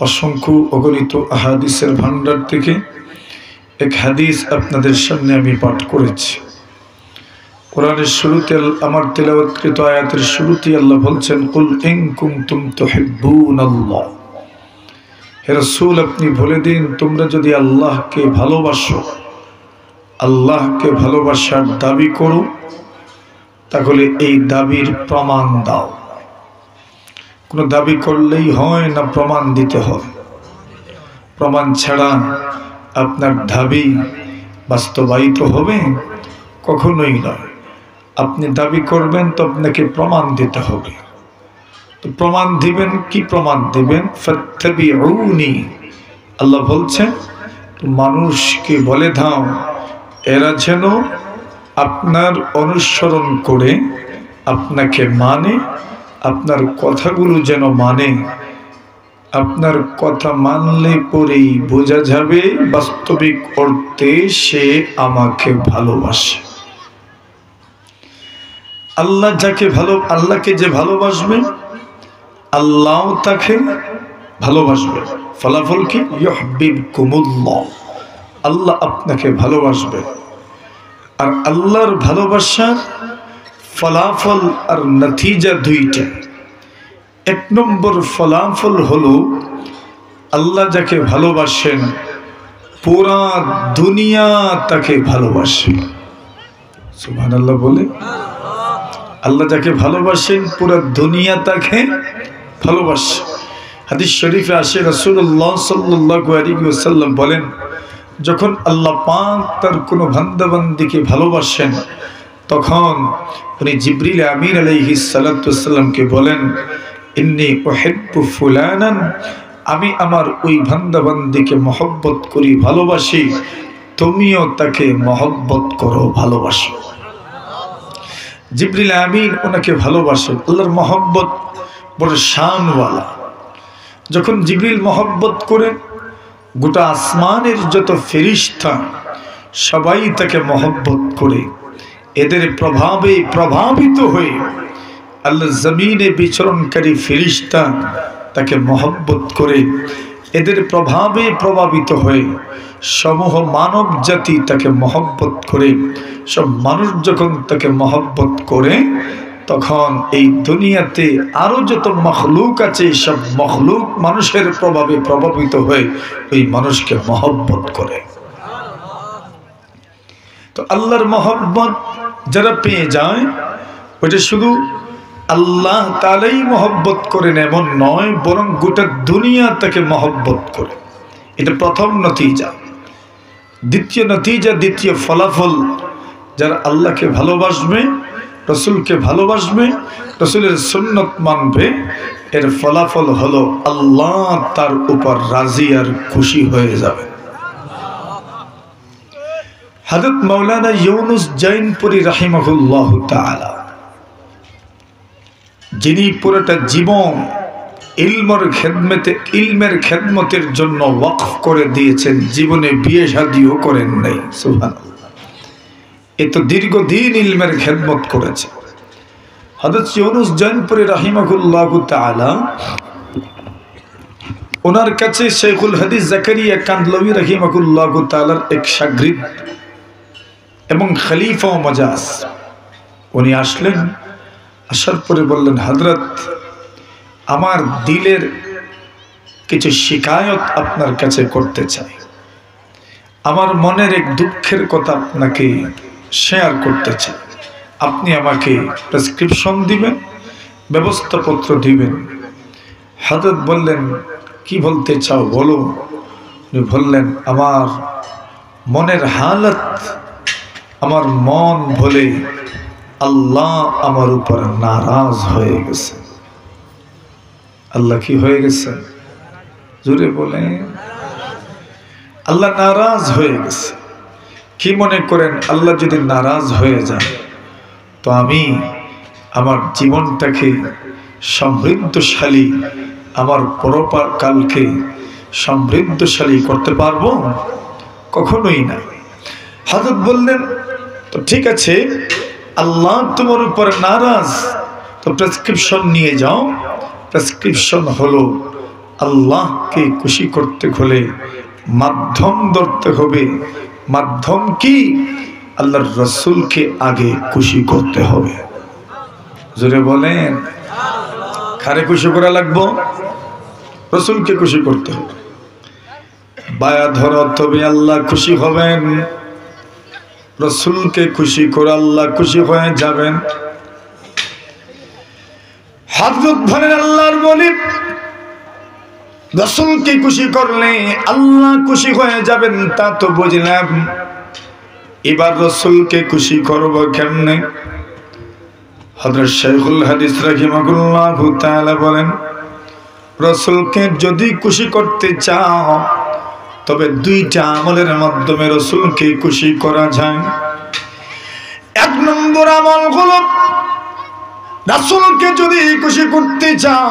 অসংখ্য অগণিত আহাদিসের ভান্ডার থেকে এক হাদিস আপনাদের সামনে আমি পাঠ করেছি। কোরআনের শুরুতে আমার তেলাওয়াতকৃত আয়াতের শুরুতে আল্লাহ বলছেন, কুল ইন কুনতুম তুহিব্বুনাল্লাহ, হে রাসূল আপনি বলে দিন, তোমরা যদি আল্লাহকে ভালোবাসো, আল্লাহকে ভালোবাসার দাবি করো, তাহলে এই দাবির প্রমাণ দাও। কোনো দাবি করলেই হয় না, প্রমাণ দিতে হয়। প্রমাণ ছাড়া আপনার দাবি বাস্তবায়িত হবে কখনোই নয়। আপনি দাবি করবেন তো আপনাকে প্রমাণ দিতে হবে। তো প্রমাণ দিবেন, কি প্রমাণ দিবেন? ফাত্তাবিউনি, আল্লাহ বলছেন মানুষকে বলে দাও এরা যেন আপনার অনুসরণ করে আপনাকে মানে, আপনার কথাগুলো যেন মানে। আপনার কথা মানলে পরেই বোঝা যাবে বাস্তবিক অর্থে সে আমাকে ভালোবাসে। আল্লাহ যাকে আল্লাহকে যে ভালোবাসবে, আল্লাহ তাকে ভালোবাসবে। ফলাফল কি? ইউহিব্বুকুমুল্লাহ, আল্লাহ আপনাকে ভালোবাসবে। আর আল্লাহর ভালোবাসার ফলাফল আর নতিজা দুইটা। এক নম্বর ফলাফল হলো আল্লাহ যাকে ভালোবাসেন পুরা দুনিয়া তাকে ভালোবাসে। সুবহানাল্লাহ বলে। আল্লাহ যাকে ভালোবাসেন পুরা দুনিয়া তাকে ভালোবাসে। হাদিস শরীফে আসে, রাসূলুল্লাহ সাল্লাল্লাহু আলাইহি ওয়াসাল্লাম বলেন, যখন আল্লাহ পাক তার কোনো বান্দাবান্দিকে ভালোবাসেন তখন উনি জিবরিল আমিন আলাইহিস সালাতু ওয়াসসালামকে বলেন, ইন্নী উহিব্বু ফুলানান, আমি আমার ওই বান্দাবান্দিকে মহব্বত করি, ভালোবাসি, তুমিও তাকে মহব্বত করো, ভালোবাসো। জিবরিল আমিন ওনাকে ভালোবাসেন। আল্লাহর মহব্বত বড় শানওয়ালা। যখন জিবরিল মহব্বত করেন, গোটা আসমানের যত ফেরেশতা সবাই তাকে মহব্বত করে। এদের প্রভাবে প্রভাবিত হয়ে আল্লাহ জমিনে বিচরণকারী ফেরেশতা তাকে মহব্বত করে। এদের প্রভাবে প্রভাবিত হয়ে সমূহ মানব জাতি তাকে মহব্বত করে। সব মানুষ যখন তাকে মহব্বত করে, তখন এই দুনিয়াতে আরো যত মখলুক আছে, সব মখলুক মানুষের প্রভাবে প্রভাবিত হয়ে ওই মানুষকে মহব্বত করে। তো আল্লাহর মহব্বত যারা পেয়ে যায়, ওইটা শুধু আল্লাহ তাআলাই মহব্বত করেন এমন নয়, বরং গোটা দুনিয়া তাকে মহব্বত করে। এটা প্রথম নতিজা। দ্বিতীয় নতিজা, দ্বিতীয় ফলাফল, যারা আল্লাহকে ভালোবাসবে, রসুলকে ভালোবাসবে, রসুলের সুন্নত মানবে, এর ফলাফল হলো আল্লাহ তার উপর রাজি আর খুশি হয়ে যাবে। হযরত মাওলানা ইউনুস জৈনপুরী রাহিমাহুল্লাহ তাআলা, যিনি পুরোটা জীবন ইলমের খেদমতের জন্য ওয়াকফ করে দিয়েছেন, জীবনে বিয়ে শাদিও করেন নাই। সুবহানাল্লাহ। এত দীর্ঘদিন ইলমের খেদমত করেছে। হযরত ইউনুস জৈনপুরী রাহিমাহুল্লাহ তাআলা, ওনার কাছে শেখুল হাদিস জাকারিয়া কান্দলভী রাহিমাহুল্লাহ তাআলার এক শাগরিদ এবং খলিফা মাজাজ, উনি আসলেন। আসার পরে বললেন, হযরত, আমার দিলের কিছু শিকায়ত আপনার কাছে করতে চাই। আমার মনের এক দুঃখের কথা আপনাকে শেয়ার করতে চাই। আপনি আমাকে প্রেসক্রিপশন দিবেন, ব্যবস্থাপত্র দিবেন। হযরত বললেন, কি বলতে চাও বলো। উনি বললেন, আমার মনের হালত, আমার মন বলে আল্লাহ আমার উপর নারাজ হয়ে গেছে। আল্লাহ কি হয়ে গেছে? জোরে বলে। আল্লাহ নারাজ হয়ে গেছে। কি মনে করেন, আল্লাহ যদি নারাজ হয়ে যায় তো আমি আমার জীবনটাকে সমৃদ্ধশালী, আমার পরকালকে সমৃদ্ধশালী করতে পারবো? কখনোই না। হযরত বললেন, তো ঠিক আছে, আল্লাহ তোমার উপর নারাজ, তো প্রেসক্রিপশন নিয়ে যাও। প্রেসক্রিপশন হলো আল্লাহকে খুশি করতে হলে মাধ্যম ধরতে হবে। মাধ্যম কি? আল্লাহর রাসূলকে আগে খুশি করতে হবে। জোরে বলেন, কারে খুশি করা লাগবে? রাসূলকে খুশি করতে হবে। বায়া ধরো, তবে আল্লাহ খুশি হবেন। রাসূলকে খুশি করে আল্লাহ খুশি হয়ে যাবেন। হযরত বলেন আল্লাহর ওলি রাসূলকে খুশি করলে আল্লাহ খুশি হয়ে যাবেন, তা তো বুঝলাম। এবার রাসূলকে খুশি করব কেমনে? হযরত শাইখুল হাদিস রাহিমাহুল্লাহু তাআলা বলেন, রাসূলকে যদি খুশি করতে চাও তবে দুইটা আমলের মাধ্যমে রাসূলকে খুশি করা যায়। এক নম্বর আমল হলো, রাসূলকে যদি খুশি করতে চাও,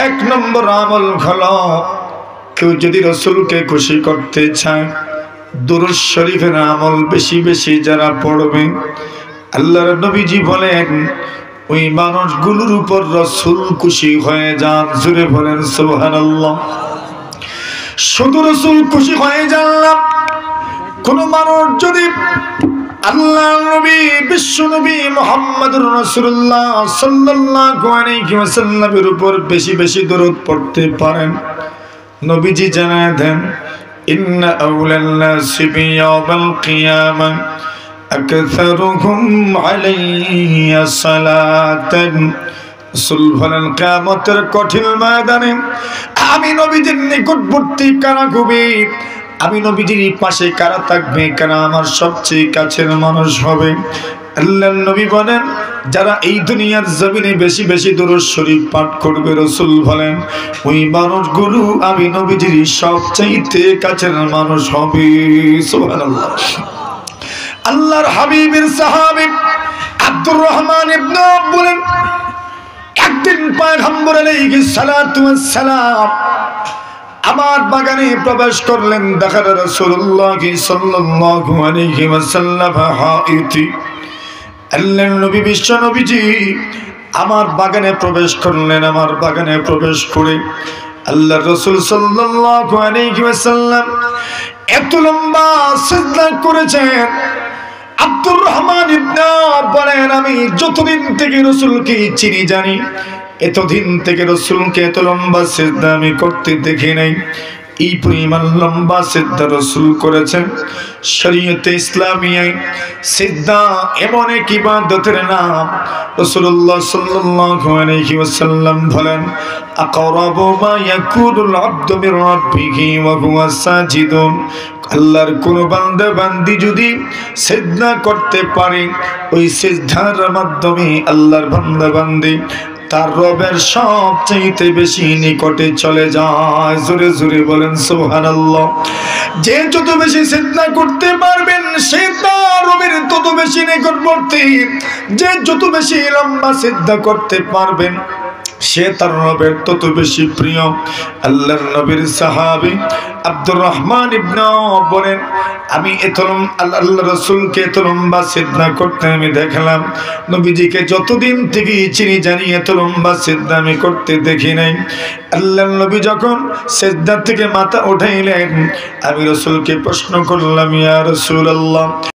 এক নম্বর আমল হলো, কেউ যদি রাসূলকে খুশি করতে চায়, দুরূদ শরীফের আমল বেশি বেশি যারা পড়বে, আল্লাহর নবীজি বলেন ওই মানুষগুলোর উপর রাসূল খুশি হয়ে যান। জোরে বলেন সুবহানাল্লাহ। শুধু রাসূল খুশি হয়ে যান না, কোন মানুষ যদি আল্লাহর নবী বিশ্ব নবী মুহাম্মদুর রাসূলুল্লাহ সাল্লাল্লাহু আলাইহি ওয়াসাল্লামের উপর বেশি বেশি দরুদ পড়তে পারেন, নবীজি জানায় দেন, ইন্না আউলান নাসি বিয়াউমিল কিয়ামাহ আকসারুহুম আলাইয়া সালাতান। রাসূল বলেন, কিয়ামতের কঠিন ময়দানে আমি নবীজির নিকটবর্তী কারা হবে, আমি নবীজির পাশে কারা থাকবে, কারা আমার সবচেয়ে কাছের মানুষ হবে? আল্লাহর নবী বলেন, যারা এই দুনিয়ার জমিনে বেশি বেশি দুরূদ শরীফ পাঠ করবে, রাসূল বলেন ওই মানুষগুলো আমি নবীজির সবচেয়ে কাছের মানুষ হবে। সুবহানাল্লাহ। আল্লাহর হাবিবের সাহাবী আব্দুর রহমান ইবনে আওফ বলেন, একদিন পয়গম্বর আলাইহিস সালাতু ওয়াস সালাম আমার বাগানে প্রবেশ করলেন। দেখা রাসূলুল্লাহ সাল্লাল্লাহু আলাইহি ওয়াসাল্লাম হাইতি, আল্লাহর নবী বিশ্ব নবীজি আমার বাগানে প্রবেশ করলেন। আমার বাগানে প্রবেশ করে আল্লাহর রাসূল সাল্লাল্লাহু আলাইহি ওয়াসাল্লাম এত লম্বা সিজদা করেছেন। আব্দুর রহমান ইবনে আওফ বলেন, আমি যতদিন থেকে রাসূলকে চিনি জানি, এতদিন থেকে রাসূলকে এত লম্বা সিজদা আমি করতে দেখি নাই। এই পরিমাণ লম্বা সিজদা রাসূল করেছেন। শরীয়তে ইসলামিয়ায় সিজদা এমন এক ইবাদতের নাম, রাসূলুল্লাহ সাল্লাল্লাহু আলাইহি ওয়াসাল্লাম বলেন, আকরাবু মা ইয়াকুনুল আবদু মির রাব্বিহি ওয়া হুয়া সাজিদুন। আল্লাহর কোন বান্দা বান্দি যদি সিজদা করতে পারে, ওই সিজদার মাধ্যমে আল্লাহর বান্দা বান্দি তার রবের সবচেয়ে বেশি নিকটে চলে যায়। জোরে জোরে বলেন সুবহানাল্লাহ। যে যত বেশি সিজদা করতে পারবেন, সে তার রবের তত বেশি নিকটবর্তী। যে যত বেশি লম্বা সিজদা করতে পারবেন, সে তার রবের তত বেশি প্রিয়। আল্লাহর নবীর সাহাবী আব্দুর রহমান ইবনে আওফ বলেন, আমি আল্লাহ রাসূলকে এত লম্বা সিজদা করতে আমি দেখলাম, নবীজিকে যতদিন থেকে চিনি জানি এত লম্বা সিজদা আমি করতে দেখি নাই। আল্লাহর নবী যখন সিজদা থেকে মাথা উঠাইলেন, আমি রাসূলকে প্রশ্ন করলাম, ইয়া রাসূলুল্লাহ,